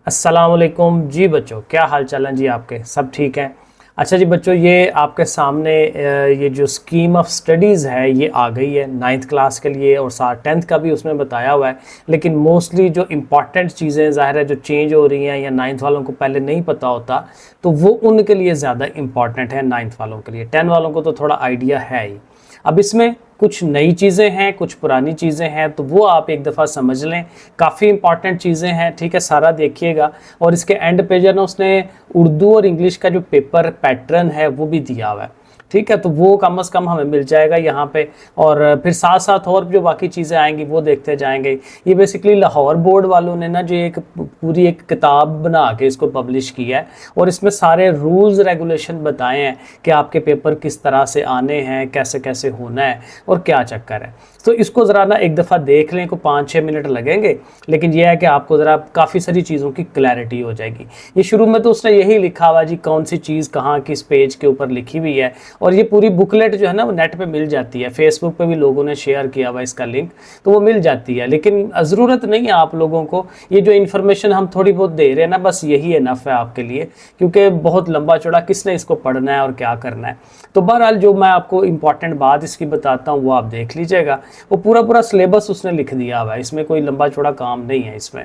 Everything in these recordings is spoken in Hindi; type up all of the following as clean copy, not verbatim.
अस्सलाम वालेकुम जी बच्चों, क्या हाल चाल है जी आपके? सब ठीक हैं? अच्छा जी बच्चों, ये आपके सामने ये जो स्कीम ऑफ स्टडीज़ है ये आ गई है 9th क्लास के लिए, और साथ 10th का भी उसमें बताया हुआ है। लेकिन मोस्टली जो इम्पॉर्टेंट चीज़ें ज़ाहिर है जो चेंज हो रही हैं या 9th वालों को पहले नहीं पता होता, तो वो उनके लिए ज़्यादा इम्पॉर्टेंट है 9th वालों के लिए। 10 वालों को तो थोड़ा आइडिया है ही। अब इसमें कुछ नई चीज़ें हैं, कुछ पुरानी चीज़ें हैं, तो वो आप एक दफ़ा समझ लें। काफ़ी इंपॉर्टेंट चीज़ें हैं, ठीक है, सारा देखिएगा। और इसके एंड पे जो है ना, उसने उर्दू और इंग्लिश का जो पेपर पैटर्न है वो भी दिया हुआ है, ठीक है। तो वो कम से कम हमें मिल जाएगा यहाँ पे। और फिर साथ साथ और जो बाकी चीज़ें आएंगी वो देखते जाएंगे। ये बेसिकली लाहौर बोर्ड वालों ने ना जो एक पूरी एक किताब बना के इसको पब्लिश किया है, और इसमें सारे रूल्स रेगुलेशन बताए हैं कि आपके पेपर किस तरह से आने हैं, कैसे कैसे होना है और क्या चक्कर है। तो इसको ज़रा ना एक दफ़ा देख लें, को 5-6 मिनट लगेंगे, लेकिन यह है कि आपको ज़रा काफ़ी सारी चीज़ों की क्लैरिटी हो जाएगी। ये शुरू में तो उसने यही लिखा हुआ जी कौन सी चीज़ कहाँ किस पेज के ऊपर लिखी हुई है, और ये पूरी बुकलेट जो है ना वो नेट पे मिल जाती है। फेसबुक पे भी लोगों ने शेयर किया हुआ इसका लिंक, तो वो मिल जाती है। लेकिन ज़रूरत नहीं है आप लोगों को, ये जो इन्फॉर्मेशन हम थोड़ी बहुत दे रहे हैं ना, बस यही इनफ है आपके लिए, क्योंकि बहुत लंबा चौड़ा किसने इसको पढ़ना है और क्या करना है। तो बहरहाल जो मैं आपको इंपॉर्टेंट बात इसकी बताता हूँ वो आप देख लीजिएगा। वो पूरा पूरा सिलेबस उसने लिख दिया हुआ है, इसमें कोई लंबा चौड़ा काम नहीं है इसमें।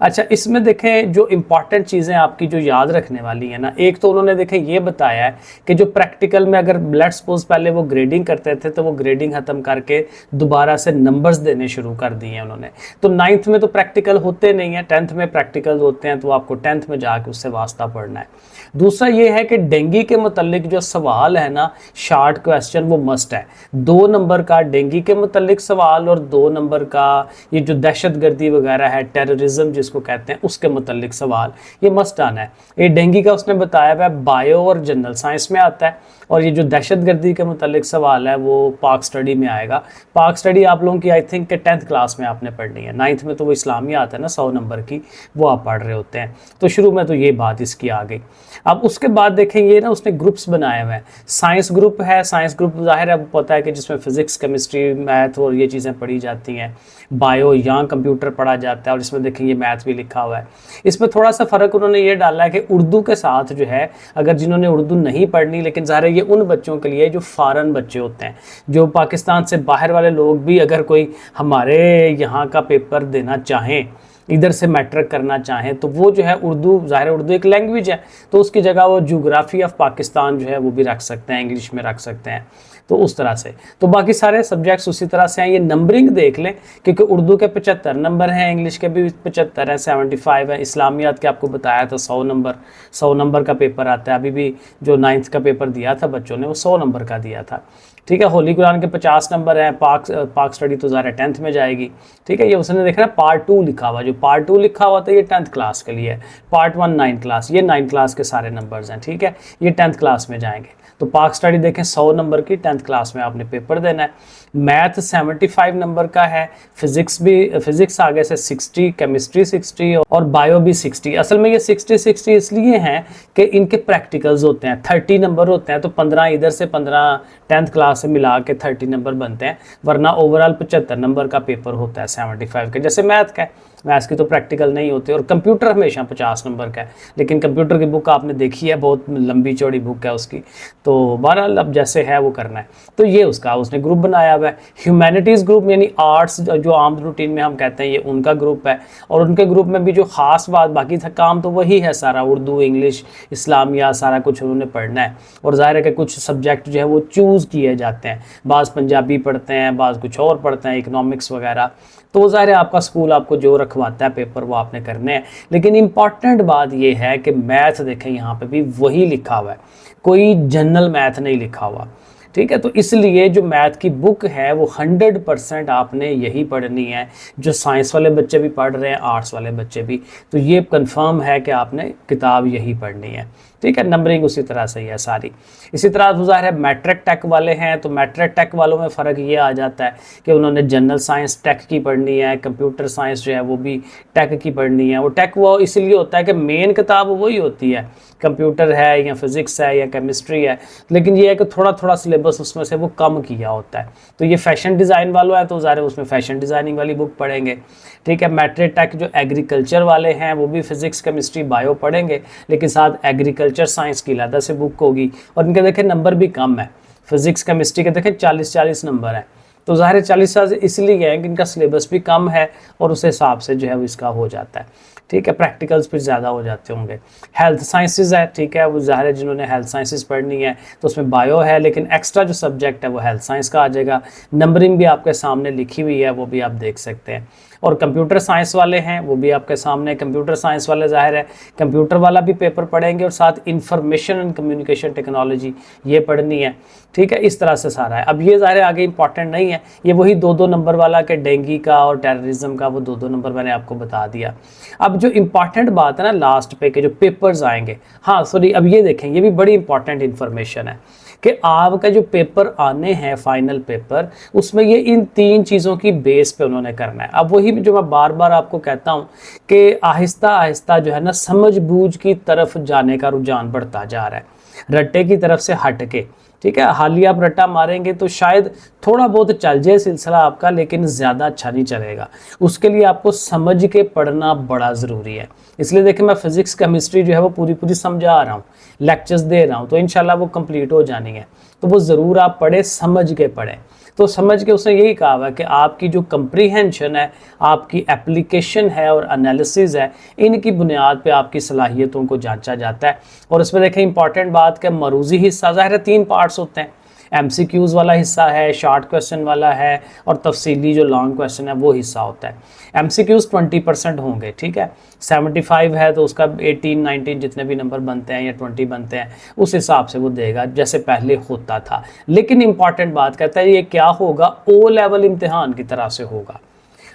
अच्छा, इसमें देखें जो इंपॉर्टेंट चीज़ें आपकी जो याद रखने वाली है ना, एक तो उन्होंने देखें ये बताया है कि जो प्रैक्टिकल में अगर लेट्स सपोज पहले वो ग्रेडिंग करते थे, तो वो ग्रेडिंग ख़त्म करके दोबारा से नंबर्स देने शुरू कर दिए हैं उन्होंने। तो 9th में तो प्रैक्टिकल होते नहीं है, 10th में प्रैक्टिकल होते हैं, तो आपको 10th में जाके उससे वास्ता पढ़ना है। दूसरा ये है कि डेंगू के मुतल्लिक जो सवाल है ना, शॉर्ट क्वेश्चन वो मस्ट है। 2 नंबर का डेंगू के मुतल्लिक सवाल और 2 नंबर का ये जो दहशतगर्दी वगैरह है, टेररिज्म जिसको कहते हैं, उसके मुतल्लिक सवाल ये मस्ट आना है। ये डेंगू का उसने बताया हुआ है बायो और जनरल साइंस में आता है, और ये जो दहशतगर्दी के मुतल्लिक सवाल है वो पाक स्टडी में आएगा। पाक स्टडी आप लोगों की आई थिंक के 10th क्लास में आपने पढ़नी है। 9th में तो वो इस्लामी आता है ना 100 नंबर की, वो आप पढ़ रहे होते हैं। तो शुरू में तो ये बात इसकी आ गई। अब उसके बाद देखेंगे ना, उसने ग्रुप्स बनाए हुए हैं। साइंस ग्रुप है, साइंस ग्रुप ज़ाहिर है पता है कि जिसमें फिजिक्स केमिस्ट्री मैथ और ये चीज़ें पढ़ी जाती हैं। बायो या कंप्यूटर पढ़ा जाता है, और इसमें देखेंगे मैथ भी लिखा हुआ है। इसमें थोड़ा सा फ़र्क उन्होंने ये डाला है कि उर्दू के साथ जो है, अगर जिन्होंने उर्दू नहीं पढ़नी, लेकिन ज़ाहिर है ये उन बच्चों के लिए जो फ़ॉरेन बच्चे होते हैं, जो पाकिस्तान से बाहर वाले लोग भी अगर कोई हमारे यहाँ का पेपर देना चाहें, इधर से मैट्रिक करना चाहें, तो वो जो है उर्दू, ज़ाहिर है उर्दू एक लैंग्वेज है, तो उसकी जगह वो ज्योग्राफी ऑफ पाकिस्तान जो है वो भी रख सकते हैं, इंग्लिश में रख सकते हैं। तो उस तरह से तो बाकी सारे सब्जेक्ट्स उसी तरह से हैं। ये नंबरिंग देख लें, क्योंकि उर्दू के 75 नंबर हैं, इंग्लिश के भी 75 हैं, 75 है। इस्लामियात के आपको बताया था 100 नंबर का पेपर आता है। अभी भी जो 9th का पेपर दिया था बच्चों ने, वो 100 नंबर का दिया था, ठीक है। होली कुरान के 50 नंबर हैं। पाक स्टडी तो ज़ाहिर 10th में जाएगी, ठीक है। ये उसने देखा ना पार्ट 2 लिखा हुआ, जो पार्ट 2 लिखा हुआ था ये 10th क्लास के लिए है। पार्ट 1 9th क्लास, ये 9th क्लास के सारे नंबर्स हैं, ठीक है। ये 10th क्लास में जाएंगे। तो पाक स्टडी देखें 100 नंबर की 10th क्लास में आपने पेपर देना है। मैथ 75 नंबर का है, फिजिक्स आगे से 60, केमिस्ट्री 60 और बायो भी 60। असल में ये 60 इसलिए हैं कि इनके प्रैक्टिकल्स होते हैं, 30 नंबर होते हैं, तो 15 इधर से 15 10th क्लास से मिला के 30 नंबर बनते हैं, वरना ओवरऑल 75 नंबर का पेपर होता है 75 के, जैसे मैथ का है। मैथ्स की तो प्रैक्टिकल नहीं होते। और कंप्यूटर हमेशा 50 नंबर का है, लेकिन कंप्यूटर की बुक आपने देखी है, बहुत लंबी चौड़ी बुक है उसकी। तो बहरहाल अब जैसे है वो करना है। तो ये उसका उसने ग्रुप बनाया हुआ है। ह्यूमैनिटीज़ ग्रुप यानी आर्ट्स जो आम रूटीन में हम कहते हैं, ये उनका ग्रुप है। और उनके ग्रुप में भी जो ख़ास बात, बाकी था काम तो वही है सारा, उर्दू इंग्लिश इस्लामिया सारा कुछ उन्होंने पढ़ना है। और ज़ाहिर है कि कुछ सब्जेक्ट जो है वो चूज़ किए जाते हैं, बाज़ पंजाबी पढ़ते हैं, बाज़ कुछ और पढ़ते हैं, इकनॉमिक्स वगैरह। तो ज़ाहिर है आपका स्कूल आपको जो रखवाता है पेपर वो आपने करने हैं। लेकिन इम्पॉर्टेंट बात ये है कि मैथ देखें यहाँ पे भी वही लिखा हुआ है, कोई जनरल मैथ नहीं लिखा हुआ, ठीक है। तो इसलिए जो मैथ की बुक है वो 100% आपने यही पढ़नी है, जो साइंस वाले बच्चे भी पढ़ रहे हैं, आर्ट्स वाले बच्चे भी। तो ये कंफर्म है कि आपने किताब यही पढ़नी है, ठीक है। नंबरिंग उसी तरह से ही है सारी। इसी तरह तो ज़ाहिर है मैट्रिक टेक वाले हैं, तो मैट्रिक टेक वालों में फ़र्क ये आ जाता है कि उन्होंने जनरल साइंस टेक की पढ़नी है, कंप्यूटर साइंस जो है वो भी टेक की पढ़नी है। वो टेक वो इसलिए होता है कि मेन किताब वही होती है, कंप्यूटर है या फिज़िक्स है या केमिस्ट्री है, लेकिन ये है कि थोड़ा थोड़ा सिलेबस सिलेबस उसमें से वो कम किया होता है। तो ये फैशन डिज़ाइन वालों है तो ज़ाहिर है उसमें फैशन डिज़ाइनिंग वाली बुक पढ़ेंगे, ठीक है। मैट्रिक टेक जो एग्रीकल्चर वाले हैं वो भी फिजिक्स केमिस्ट्री बायो पढ़ेंगे, लेकिन साथ एग्रीकल्चर साइंस की अलग से बुक होगी। और इनके देखें नंबर भी कम है, फिजिक्स केमिस्ट्री के देखें 40-40 नंबर है। तो ज़ाहिर है 40 इसलिए है कि इनका सिलेबस भी कम है और उस हिसाब से जो है वो इसका हो जाता है, ठीक है। प्रैक्टिकल्स फिर ज़्यादा हो जाते होंगे। हेल्थ साइंसेज है, ठीक है, वो ज़ाहिर है जिन्होंने हेल्थ साइंसेज पढ़नी है तो उसमें बायो है, लेकिन एक्स्ट्रा जो सब्जेक्ट है वो हेल्थ साइंस का आ जाएगा। नंबरिंग भी आपके सामने लिखी हुई है, वो भी आप देख सकते हैं। और कंप्यूटर साइंस वाले हैं वो भी आपके सामने, कंप्यूटर साइंस वाले ज़ाहिर है कंप्यूटर वाला भी पेपर पढ़ेंगे और साथ इंफॉर्मेशन एंड कम्युनिकेशन टेक्नोलॉजी ये पढ़नी है, ठीक है। इस तरह से सारा है। अब ये ज़ाहिर है आगे इंपॉर्टेंट नहीं है, ये वही 2-2 नंबर वाला के डेंगू का और टेररिज्म का वो 2-2 नंबर मैंने आपको बता दिया। अब जो इंपॉर्टेंट बात है ना लास्ट पे के जो पेपर्स आएंगे, हाँ सॉरी, अब ये देखें ये भी बड़ी इंपॉर्टेंट इन्फॉर्मेशन है कि आपका जो पेपर आने हैं फाइनल पेपर, उसमें ये इन 3 चीज़ों की बेस पे उन्होंने करना है। अब वही जो मैं बार बार आपको कहता हूँ कि आहिस्ता आहिस्ता जो है ना समझ बूझ की तरफ जाने का रुझान बढ़ता जा रहा है, रट्टे की तरफ से हट के, ठीक है। हाल ही आप रट्टा मारेंगे तो शायद थोड़ा बहुत चल जाए सिलसिला आपका, लेकिन ज़्यादा अच्छा नहीं चलेगा। उसके लिए आपको समझ के पढ़ना बड़ा ज़रूरी है। इसलिए देखिए मैं फिज़िक्स केमिस्ट्री जो है वो पूरी समझा रहा हूँ, लेक्चर्स दे रहा हूँ, तो इंशाल्लाह वो कंप्लीट हो जानी है। तो वो ज़रूर आप पढ़ें, समझ के पढ़ें। तो समझ के उसने यही कहा हुआ कि आपकी जो कंप्रीहेंशन है, आपकी एप्लीकेशन है और एनालिसिस है, इनकी बुनियाद पे आपकी सलाहियतों को जांचा जाता है। और इसमें देखें इंपॉर्टेंट बात कि मरूजी हिस्सा ज़ाहिर है 3 पार्ट्स होते हैं, MCQs वाला हिस्सा है, शॉर्ट क्वेश्चन वाला है और तफसीली जो लॉन्ग क्वेश्चन है वो हिस्सा होता है। MCQs 20% होंगे, ठीक है। 75 है तो उसका 18-19 जितने भी नंबर बनते हैं या 20 बनते हैं उस हिसाब से वो देगा जैसे पहले होता था। लेकिन इंपॉर्टेंट बात कहता है ये क्या होगा, O लेवल इम्तिहान की तरह से होगा।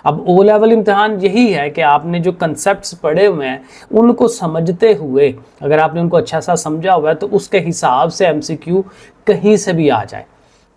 अब O लेवल इम्तिहान यही है कि आपने जो कंसेप्ट्स पढ़े हुए हैं उनको समझते हुए, अगर आपने उनको अच्छा सा समझा हुआ है तो उसके हिसाब से MCQ कहीं से भी आ जाए,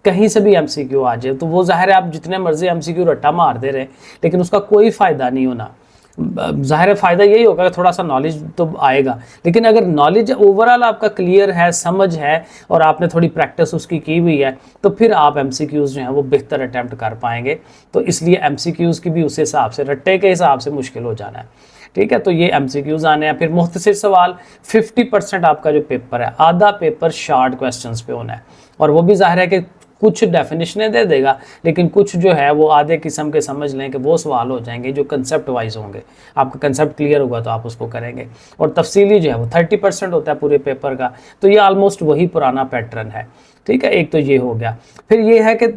कहीं से भी MCQ आ जाए, तो वो ज़ाहिर है आप जितने मर्जी MCQ रट्टा मार दे रहे लेकिन उसका कोई फ़ायदा नहीं होना। ज़ाहिर है फ़ायदा यही होगा कि थोड़ा सा नॉलेज तो आएगा, लेकिन अगर नॉलेज ओवरऑल आपका क्लियर है, समझ है और आपने थोड़ी प्रैक्टिस उसकी की हुई है तो फिर आप MCQs जो हैं वो बेहतर अटैम्प्ट कर पाएंगे। तो इसलिए MCQs की भी उस हिसाब से, रट्टे के हिसाब से मुश्किल हो जाना है, ठीक है। तो ये MCQs आने हैं। फिर मुख्तसर सवाल 50% आपका जो पेपर है, आधा पेपर शॉर्ट क्वेश्चंस पे होना है। और वो भी ज़ाहिर है कि कुछ डेफिनेशनें दे देगा, लेकिन कुछ जो है वो आधे किस्म के समझ लें कि वो सवाल हो जाएंगे जो कंसेप्ट वाइज होंगे। आपका कंसेप्ट क्लियर होगा तो आप उसको करेंगे। और तफसीली जो है वो 30% होता है पूरे पेपर का, तो ये आलमोस्ट वही पुराना पैटर्न है, ठीक है। एक तो ये हो गया। फिर ये है कि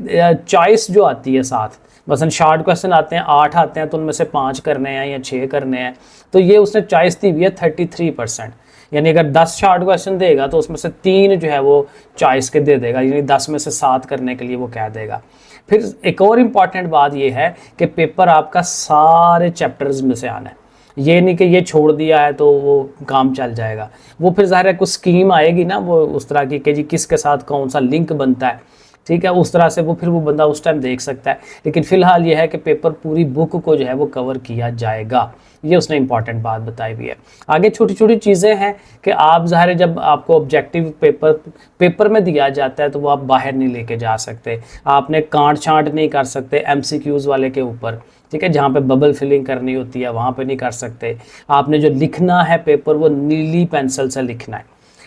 चॉइस जो आती है साथ, मसलन शॉर्ट क्वेश्चन आते हैं 8 आते हैं तो उनमें से 5 करने हैं या 6 करने हैं, तो ये उसने चॉइस दी हुई है 33%। यानी अगर 10 शॉर्ट क्वेश्चन देगा तो उसमें से 3 जो है वो चॉइस के दे देगा, यानी 10 में से 7 करने के लिए वो कह देगा। फिर एक और इम्पॉर्टेंट बात ये है कि पेपर आपका सारे चैप्टर्स में से आना है, ये नहीं कि ये छोड़ दिया है तो वो काम चल जाएगा। वो फिर ज़ाहिर है कुछ स्कीम आएगी ना वो उस तरह की कि जी किसके साथ कौन सा लिंक बनता है, ठीक है। उस तरह से वो फिर वो बंदा उस टाइम देख सकता है। लेकिन फ़िलहाल ये है कि पेपर पूरी बुक को जो है वो कवर किया जाएगा, ये उसने इंपॉर्टेंट बात बताई हुई है। आगे छोटी छोटी चीज़ें हैं कि आप ज़ाहिर है जब आपको ऑब्जेक्टिव पेपर में दिया जाता है तो वो आप बाहर नहीं लेके जा सकते, आपने कांट छांट नहीं कर सकते MCQs वाले के ऊपर, ठीक है। जहाँ पे बबल फिलिंग करनी होती है वहाँ पे नहीं कर सकते। आपने जो लिखना है पेपर वो नीली पेंसिल से लिखना है,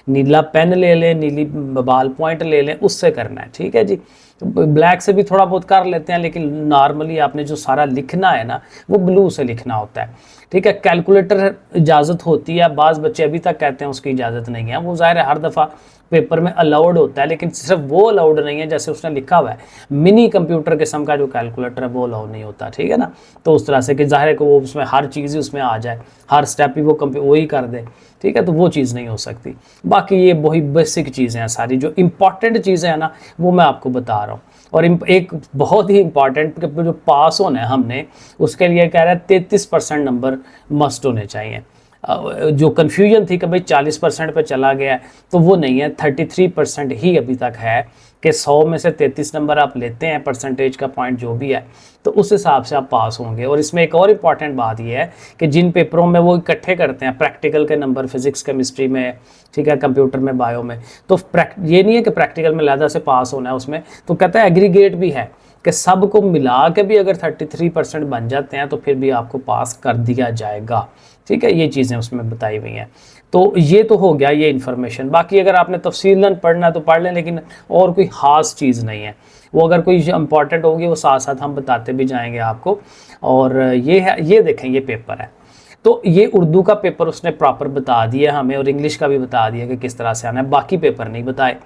नीला पेन ले लें, नीली बॉल पॉइंट ले लें, उससे करना है, ठीक है जी। ब्लैक से भी थोड़ा बहुत कर लेते हैं, लेकिन नॉर्मली आपने जो सारा लिखना है ना वो ब्लू से लिखना होता है, ठीक है। कैलकुलेटर इजाज़त होती है, बाज़ बच्चे अभी तक कहते हैं उसकी इजाज़त नहीं है। वो ज़ाहिर है हर दफ़ा पेपर में अलाउड होता है, लेकिन सिर्फ वो अलाउड नहीं है जैसे उसने लिखा हुआ है। मिनी कंप्यूटर किस्म का जो कैलकुलेटर है वो अलाउड नहीं होता, ठीक है ना। तो उस तरह से कि ज़ाहिर है कि वो उसमें हर चीज़ ही उसमें आ जाए, हर स्टेप ही वो ही कर दे, ठीक है। तो वो चीज़ नहीं हो सकती। बाकी ये वही बेसिक चीज़ें हैं सारी, जो इंपॉर्टेंट चीज़ें हैं ना वो मैं आपको बता रहा हूँ। और एक बहुत ही इंपॉर्टेंट जो पास होना है हमने, उसके लिए कह रहा है 33% नंबर मस्ट होने चाहिए। जो कन्फ्यूजन थी कि भाई 40% पे चला गया है, तो वो नहीं है, 33% ही अभी तक है कि 100 में से 33 नंबर आप लेते हैं, परसेंटेज का पॉइंट जो भी है, तो उस हिसाब से आप पास होंगे। और इसमें एक और इम्पॉर्टेंट बात ये है कि जिन पेपरों में वो इकट्ठे करते हैं प्रैक्टिकल के नंबर, फिजिक्स, केमिस्ट्री में, ठीक है, कंप्यूटर में, बायो में, तो ये नहीं है कि प्रैक्टिकल में लहदा से पास होना है उसमें, तो कहता है एग्रीगेट भी है कि सबको मिला के भी अगर 33% बन जाते हैं तो फिर भी आपको पास कर दिया जाएगा। ठीक है, ये चीज़ें उसमें बताई हुई हैं। तो ये तो हो गया ये इन्फॉर्मेशन। बाकी अगर आपने तफसीलन पढ़ना है तो पढ़ लें, लेकिन और कोई ख़ास चीज़ नहीं है। वो अगर कोई इंपॉर्टेंट होगी वो साथ साथ हम बताते भी जाएंगे आपको। और ये है, ये देखें, ये पेपर है, तो ये उर्दू का पेपर उसने प्रॉपर बता दिया हमें, और इंग्लिश का भी बता दिया कि किस तरह से आना है। बाकी पेपर नहीं बताए,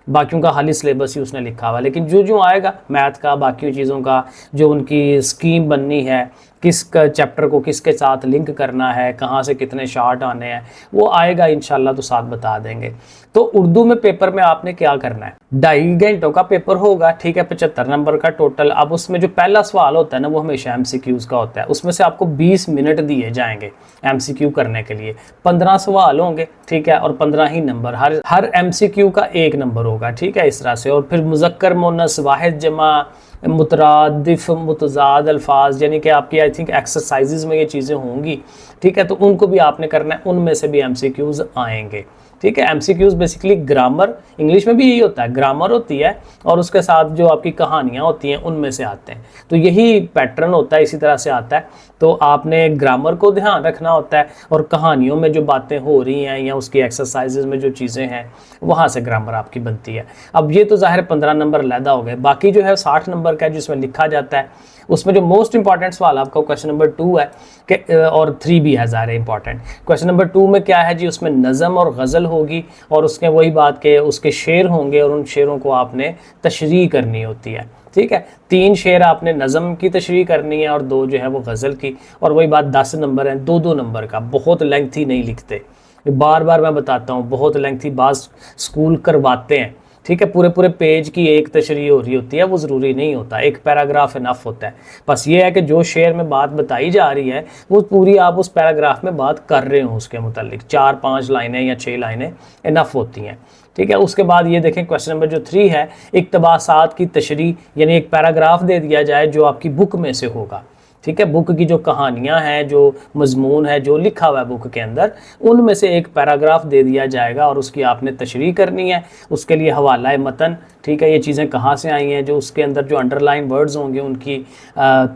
बाकियों का खाली सिलेबस ही उसने लिखा हुआ, लेकिन जो जो आएगा मैथ का, बाकी चीज़ों का, जो उनकी स्कीम बननी है, किस चैप्टर को किसके साथ लिंक करना है, कहाँ से कितने शार्ट आने हैं, वो आएगा इंशाल्लाह, तो साथ बता देंगे। तो उर्दू में पेपर में आपने क्या करना है, 2.5 घंटों का पेपर होगा, ठीक है, 75 नंबर का टोटल। अब उसमें जो पहला सवाल होता है ना, वो हमेशा MCQs का होता है, उसमें से आपको 20 मिनट दिए जाएंगे MCQ करने के लिए। 15 सवाल होंगे, ठीक है, और 15 ही नंबर, हर MCQ का 1 नंबर होगा, ठीक है, इस तरह से। और फिर मुज़क्कर, मुन्नस, वाहिद, जमा, मुतरादिफ, मुतजाद अल्फाज, यानी कि आपकी आई थिंक एक्सरसाइजेज में ये चीज़ें होंगी, ठीक है, तो उनको भी आपने करना है, उनमें से भी MCQs आएंगे। ठीक है, MCQs बेसिकली ग्रामर, इंग्लिश में भी यही होता है, ग्रामर होती है और उसके साथ जो आपकी कहानियाँ होती हैं उनमें से आते हैं, तो यही पैटर्न होता है, इसी तरह से आता है। तो आपने ग्रामर को ध्यान रखना होता है, और कहानियों में जो बातें हो रही हैं या उसकी एक्सरसाइजेज में जो चीज़ें हैं वहाँ से ग्रामर आपकी बनती है। अब ये तो ज़ाहिर 15 नंबर लैदा हो गए, बाकी जो है 60 नंबर का जिसमें लिखा जाता है, उसमें जो मोस्ट इंपॉर्टेंट सवाल आपका क्वेश्चन नंबर 2 है कि, और 3 भी है ज़ाहिर इंपॉर्टेंट। क्वेश्चन नंबर 2 में क्या है जी, उसमें नज़म और गज़ल होगी, और उसके वही बात के उसके शेर होंगे, और उन शेरों को आपने तशरीह करनी होती है। ठीक है, 3 शेर आपने नज़म की तशरीह करनी है और 2 जो है वो गज़ल की, और वही बात 10 नंबर है, 2-2 नंबर का, बहुत लेंथी नहीं लिखते, बार बार मैं बताता हूँ, बहुत लेंथी बात स्कूल करवाते हैं। ठीक है, पूरे पूरे पेज की एक तशरीह हो रही होती है, वो ज़रूरी नहीं होता, एक पैराग्राफ इनफ होता है। बस ये है कि जो शेर में बात बताई जा रही है वो पूरी आप उस पैराग्राफ में बात कर रहे हो, उसके मुतालिक 4-5 लाइनें या 6 लाइनें इनफ होती हैं। ठीक है, उसके बाद ये देखें क्वेश्चन नंबर जो 3 है, इक्तबासात की तशरीह, यानी एक पैराग्राफ दे दिया जाए जो आपकी बुक में से होगा। ठीक है, बुक की जो कहानियाँ हैं, जो मजमून है, जो लिखा हुआ है बुक के अंदर, उनमें से एक पैराग्राफ दे दिया जाएगा और उसकी आपने तशरीह करनी है। उसके लिए हवाला मतन, ठीक है, ये चीज़ें कहाँ से आई हैं, जो उसके अंदर जो अंडरलाइन वर्ड्स होंगे उनकी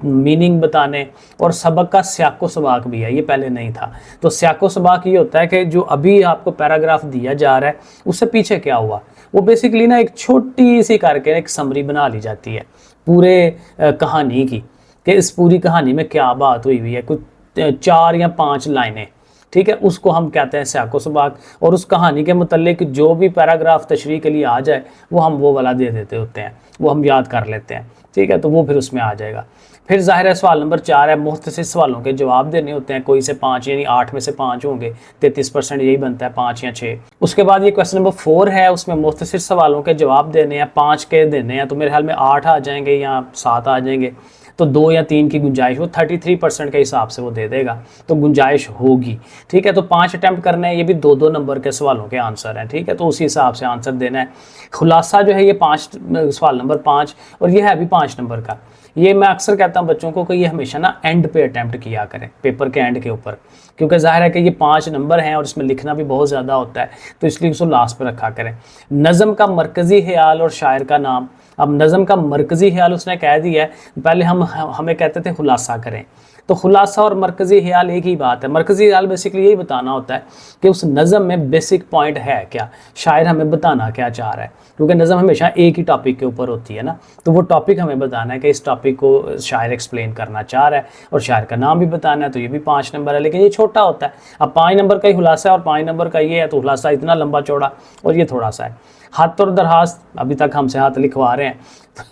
मीनिंग बताने, और सबक का स्याको सबाक भी है, ये पहले नहीं था। तो स्याको सबाक ये होता है कि जो अभी आपको पैराग्राफ दिया जा रहा है उससे पीछे क्या हुआ, वो बेसिकली ना एक छोटी सी करके एक समरी बना ली जाती है पूरे कहानी की, कि इस पूरी कहानी में क्या बात हुई हुई है, कुछ 4 या 5 लाइनें। ठीक है, उसको हम कहते हैं स्याको सबाक, और उस कहानी के मुतल्लिक जो भी पैराग्राफ तशरीह के लिए आ जाए वो हम वो वाला दे देते होते हैं, वो हम याद कर लेते हैं। ठीक है, तो वो फिर उसमें आ जाएगा। फिर ज़ाहिर है सवाल नंबर 4 है, मुख्तसर सवालों के जवाब देने होते हैं, कोई से 5, यानी 8 में से 5 होंगे, 33% यही बनता है, 5 या 6। उसके बाद ये क्वेश्चन नंबर 4 है, उसमें मुख्तसर सवालों के जवाब देने हैं, 5 के देने हैं, तो मेरे ख्याल में 8 आ जाएंगे या 7 आ जाएंगे, तो 2 या 3 की गुंजाइश, वो 33% के हिसाब से वो दे देगा, तो गुंजाइश होगी। ठीक है, तो 5 अटैम्प्ट करने हैं, ये भी 2-2 नंबर के सवालों के आंसर हैं। ठीक है, तो उसी हिसाब से आंसर देना है। खुलासा जो है ये 5 सवाल नंबर 5, और ये है अभी 5 नंबर का। ये मैं अक्सर कहता हूँ बच्चों को कि ये हमेशा ना एंड पे अटैम्प्ट किया करें, पेपर के एंड के ऊपर, क्योंकि जाहिर है कि ये 5 नंबर हैं और इसमें लिखना भी बहुत ज़्यादा होता है, तो इसलिए उसको लास्ट पर रखा करें। नज़म का मरकज़ी ख्याल और शायर का नाम। अब नज़म का मरकज़ी ख्याल उसने कह दिया है, पहले हमें कहते थे खुलासा करें, तो खुलासा और मरकज़ी ख्याल एक ही बात है। मरकज़ी ख्याल बेसिकली यही बताना होता है कि उस नज़म में बेसिक पॉइंट है क्या, शायर हमें बताना क्या चाह रहा है, क्योंकि नज़म हमेशा एक ही टॉपिक के ऊपर होती है ना, तो वो टॉपिक हमें बताना है कि इस टॉपिक को शायर एक्सप्लेन करना चाह रहा है, और शायर का नाम भी बताना है, तो ये भी 5 नंबर है, लेकिन ये छोटा होता है। अब 5 नंबर का ही खुलासा है और 5 नंबर का ये है, तो खुलासा इतना लंबा चौड़ा और ये थोड़ा सा है। हत और दरखास्त, अभी तक हमसे हाथ लिखवा रहे हैं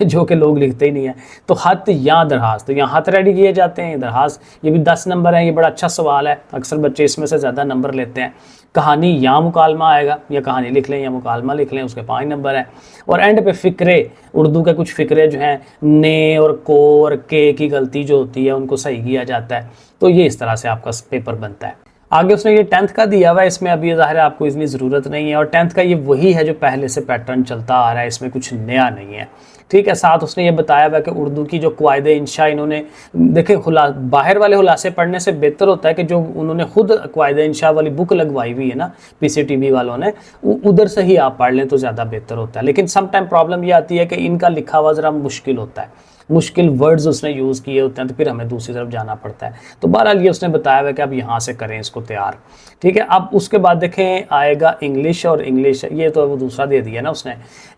जो कि लोग लिखते ही नहीं है, तो हत या दरखास्त, तो यहाँ हत रेडी किए जाते हैं, दरखास्त ये भी 10 नंबर है, ये बड़ा अच्छा सवाल है, अक्सर बच्चे इसमें से ज़्यादा नंबर लेते हैं। कहानी या मुकालमा आएगा, या कहानी लिख लें या मुकालमा लिख लें, उसके 5 नंबर है। और एंड पे फ़िक्रे, उर्दू के कुछ फ़िक्रे जो हैं, ने और को और के की गलती जो होती है उनको सही किया जाता है, तो ये इस तरह से आपका पेपर बनता है। आगे उसने ये 10th का दिया हुआ है, इसमें अभी ज़ाहिर है आपको इतनी ज़रूरत नहीं है, और 10th का ये वही है जो पहले से पैटर्न चलता आ रहा है, इसमें कुछ नया नहीं है। ठीक है, साथ उसने ये बताया हुआ है कि उर्दू की जो क़वाइद इंशा इन्होंने देखे, बाहर वाले खुलासे पढ़ने से बेहतर होता है कि जो उन्होंने खुद क़वाइद इंशा वाली बुक लगवाई हुई है ना PCTB वालों ने, उधर से ही आप पढ़ लें तो ज़्यादा बेहतर होता है। लेकिन सम टाइम प्रॉब्लम ये आती है कि इनका लिखा हुआ ज़रा मुश्किल होता है, मुश्किल वर्ड्स उसने यूज़ किए होते हैं, तो फिर हमें दूसरी तरफ जाना पड़ता है। तो बहरहाल ये उसने बताया हुआ है कि अब यहाँ से करें इसको तैयार। ठीक है, अब उसके बाद देखें आएगा इंग्लिश, और इंग्लिश ये तो वो दूसरा दे दिया ना उसने,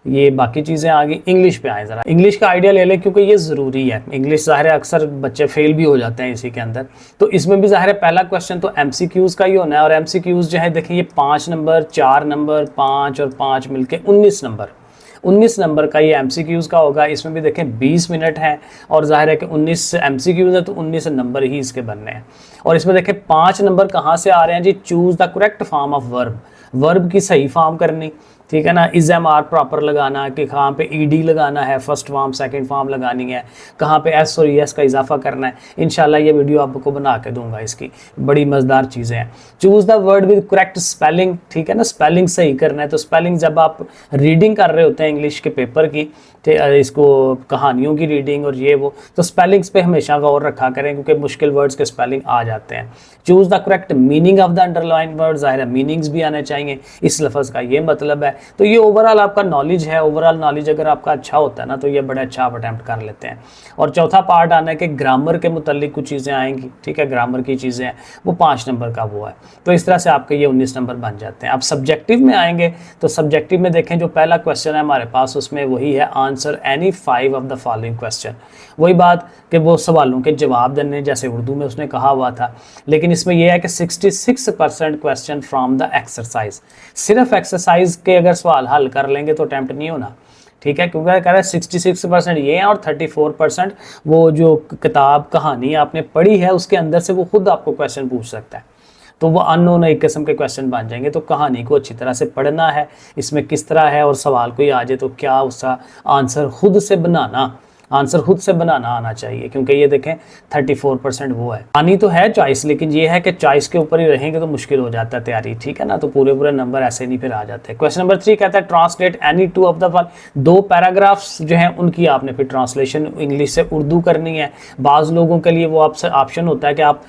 ये बाकी चीज़ें आ गई। इंग्लिश पे आए ज़रा, इंग्लिश का आइडिया ले लें क्योंकि ये ज़रूरी है। इंग्लिश ज़ाहिर है अक्सर बच्चे फेल भी हो जाते हैं इसी के अंदर, तो इसमें भी ज़ाहिर है पहला क्वेश्चन तो MCQs का ही होना है, और MCQs जो है देखें ये 5 नंबर, 4 नंबर, 5 और 5 मिलके 19 नंबर का ये MCQs का होगा। इसमें भी देखें 20 मिनट हैं, और जाहिर है कि 19 MCQs है तो 19 नंबर ही इसके बनने हैं। और इसमें देखें 5 नंबर कहाँ से आ रहे हैं जी, choose the correct form of verb की सही फॉर्म करनी। ठीक है ना, इज एम आर प्रॉपर लगाना, कि कहाँ पे ईडी लगाना है, फर्स्ट फॉर्म सेकंड फॉर्म लगानी है, कहाँ पे एस और एस का इजाफा करना है। इंशाल्लाह ये वीडियो आपको बना के दूंगा, इसकी बड़ी मज़ेदार चीज़ें हैं। Choose the word with correct spelling, ठीक है ना, स्पेलिंग सही करना है। तो स्पेलिंग जब आप रीडिंग कर रहे होते हैं इंग्लिश के पेपर की, इसको कहानियों की रीडिंग और ये वो, तो स्पेलिंग्स पे हमेशा गौर रखा करें क्योंकि मुश्किल वर्ड्स के स्पेलिंग आ जाते हैं। Choose the correct meaning of the underline word, ज़ाहिर है मीनिंग्स भी आने चाहिए, इस लफ्ज़ का ये मतलब है। तो ये ओवरऑल आपका नॉलेज है, ओवरऑल नॉलेज अगर आपका अच्छा होता है ना तो ये बड़ा अच्छा आप अटैम्प्ट कर लेते हैं। और चौथा पार्ट आना है कि ग्रामर के मुतालिक कुछ चीज़ें आएंगी। ठीक है, ग्रामर की चीज़ें हैं, वो 5 नंबर का वो है। तो इस तरह से आपके ये 19 नंबर बन जाते हैं। अब सब्जेक्टिव में आएंगे तो सब्जेक्टिव में देखें जो पहला क्वेश्चन है हमारे पास, उसमें वही है answer any 5 of the following question. वही बात कि वो सवालों के जवाब देने जैसे उर्दू में उसने कहा हुआ था, लेकिन इसमें यह है कि 66% क्वेश्चन फ्रॉम द एक्सरसाइज। सिर्फ एक्सरसाइज के अगर सवाल हल कर लेंगे तो अटैम्प्ट नहीं होना। ठीक है, क्योंकि कह रहा है 66% ये है और 34% वो जो किताब कहानी आपने पढ़ी है उसके अंदर से वो खुद आपको क्वेश्चन पूछ सकता है। तो वो अननोन एक किस्म के क्वेश्चन बन जाएंगे। तो कहानी को अच्छी तरह से पढ़ना है, इसमें किस तरह है, और सवाल कोई आ जाए तो क्या उसका आंसर खुद से बनाना आना चाहिए। क्योंकि ये देखें 34% वो है। आनी तो है चॉइस, लेकिन ये है कि चॉइस के ऊपर ही रहेंगे तो मुश्किल हो जाता है तैयारी। ठीक है ना, तो पूरे नंबर ऐसे नहीं फिर आ जाते। क्वेश्चन नंबर 3 कहता है translate any 2 of the following. 2 paragraphs जो हैं उनकी आपने फिर ट्रांसलेशन इंग्लिश से उर्दू करनी है। बाज़ लोगों के लिए वो आपसे ऑप्शन होता है कि आप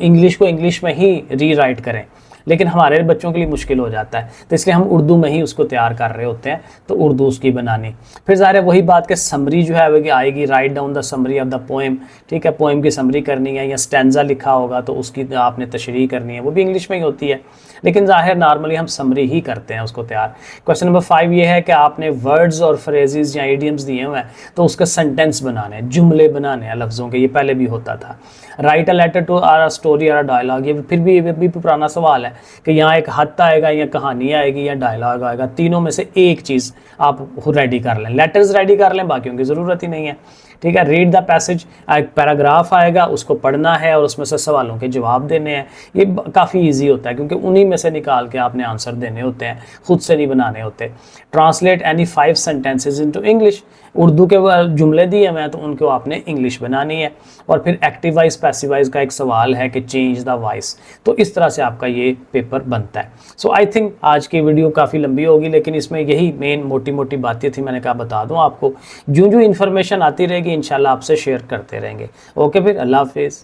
इंग्लिश को इंग्लिश में ही रीराइट करें, लेकिन हमारे बच्चों के लिए मुश्किल हो जाता है, तो इसलिए हम उर्दू में ही उसको तैयार कर रहे होते हैं। तो उर्दू उसकी बनानी। फिर ज़ाहिर है वही बात कि समरी जो है वो आएगी, write down the summary of the poem. ठीक है, पोएम की समरी करनी है, या स्टैंजा लिखा होगा तो उसकी आपने तशरीह करनी है, वो भी इंग्लिश में ही होती है, लेकिन ज़ाहिर नॉर्मली हम समरी ही करते हैं उसको तैयार। क्वेश्चन नंबर 5 ये है कि आपने वर्ड्स और फ्रेजेस या इडियम्स दिए हुए हैं तो उसका सेंटेंस बनाने हैं, जुमले बनाने हैं लफ्ज़ों के। ये पहले भी होता था। Write a letter to or a story or a dialogue, ये फिर भी पुराना सवाल है कि यहाँ एक हद आएगा या कहानी आएगी या डायलॉग आएगा, तीनों में से एक चीज़ आप रेडी कर लें। लेटर्स रेडी कर लें, बाकियों की ज़रूरत ही नहीं है। ठीक है, रीड द पैसेज, एक पैराग्राफ आएगा उसको पढ़ना है और उसमें से सवालों के जवाब देने हैं। ये काफ़ी इजी होता है क्योंकि उन्हीं में से निकाल के आपने आंसर देने होते हैं, खुद से नहीं बनाने होते। Translate any 5 sentences into English, Urdu के जुमले दिए हुए हैं तो उनको आपने इंग्लिश बनानी है। और फिर एक्टिव वाइज पैसिव वाइज का एक सवाल है कि चेंज द वॉइस। तो इस तरह से आपका ये पेपर बनता है। सो आई थिंक आज की वीडियो काफ़ी लंबी होगी, लेकिन इसमें यही मेन मोटी मोटी बातें थी, मैंने कहा बता दूं आपको। जो इन्फॉर्मेशन आती रहेगी इंशाल्लाह आपसे शेयर करते रहेंगे। ओके, फिर अल्लाह हाफिज़।